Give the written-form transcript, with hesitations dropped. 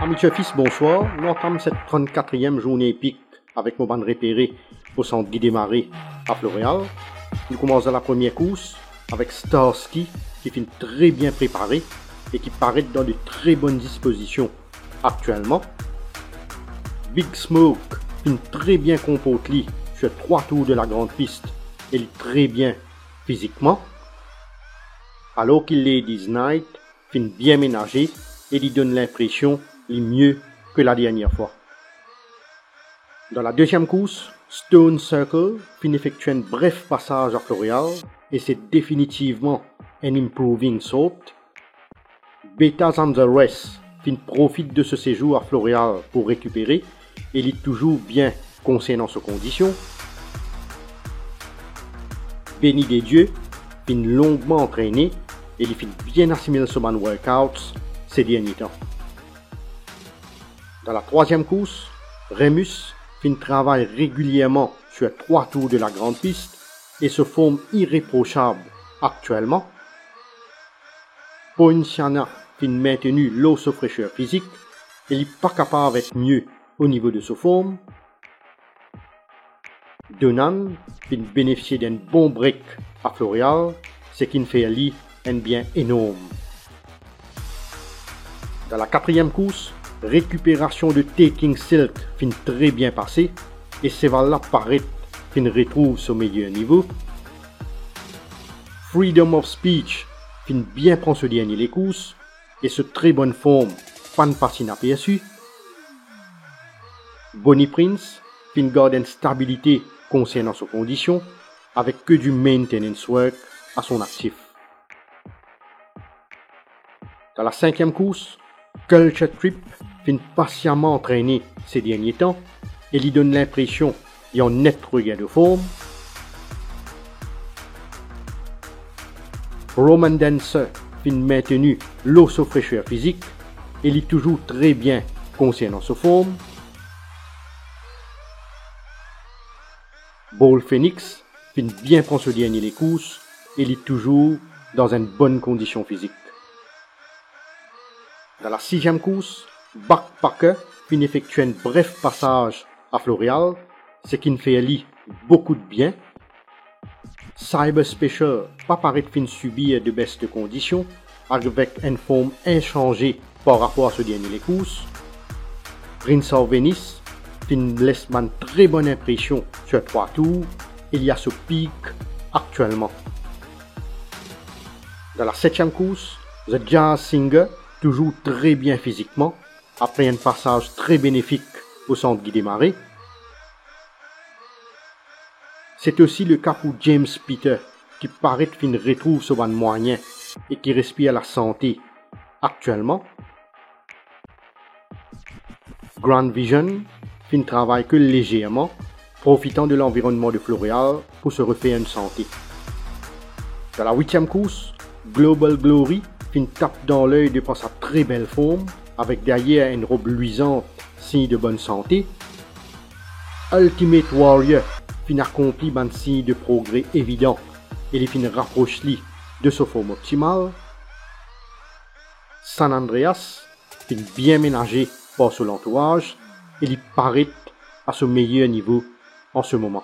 Amis fils, bonsoir. Nous entamons cette 34e journée épique avec mon bande repéré au centre Guy Desmarais à Floréal. Nous commençons la première course avec Starsky qui finit très bien préparé et qui paraît dans de très bonnes dispositions actuellement. Big Smoke finit très bien comporté sur 3 tours de la grande piste et il est très bien physiquement. Alors qu'il Ladies Night finit bien ménagé et lui donne l'impression il mieux que la dernière fois. Dans la deuxième course, Stone Circle finit effectuer un bref passage à Floréal et c'est définitivement un improving sort. Betas and the Rest profite de ce séjour à Floréal pour récupérer et il est toujours bien concernant ses conditions. Béni des dieux finit longuement entraîné et il finit bien assimiler son workouts ces derniers temps. Dans la troisième course, Remus travaille régulièrement sur 3 tours de la grande piste et se forme irréprochable actuellement. Poinciana maintenu l'eau sous fraîcheur physique et il n'est pas capable d'être mieux au niveau de sa forme. Donan bénéficie d'un bon break à Floréal, ce qui fait lui un bien énorme. Dans la quatrième course, récupération de Taking Silk finit très bien passé et Sevala paraît retrouve son meilleur niveau. Freedom of Speech bien prend ce dernier les courses et ce très bonne forme pas de passer inaperçu. Bonnie Prince garde une stabilité concernant ses conditions avec que du maintenance work à son actif. Dans la cinquième course, Culture Trip patiemment entraîné ces derniers temps et lui donne l'impression qu'il y a un net regain de forme. Roman Dancer maintenu l'eau sous fraîcheur physique et il est toujours très bien concernant sa forme. Ball Phoenix bien prendre ce dernier les courses et il est toujours dans une bonne condition physique. Dans la sixième course, Backpacker effectue un bref passage à Floréal, ce qui fait lui beaucoup de bien. Cyber Special pas paraît subir de baisses de conditions, avec une forme inchangée par rapport à ce dernier les courses. Prince of Venice laisse une très bonne impression sur 3 tours, il y a ce pic actuellement. Dans la septième course, The Jazz Singer toujours très bien physiquement, après un passage très bénéfique au centre Guy Desmarais. C'est aussi le cas pour James Peter, qui paraît retrouve son moyen et qui respire la santé actuellement. Grand Vision travaille que légèrement, profitant de l'environnement de Floréal pour se refaire une santé. Dans la huitième course, Global Glory tape dans l'œil de par sa très belle forme, avec derrière une robe luisante, signe de bonne santé. Ultimate Warrior accomplit un signe de progrès évident et les rapproche de sa forme optimale. San Andreas bien ménagé par son entourage et il paraît à son meilleur niveau en ce moment.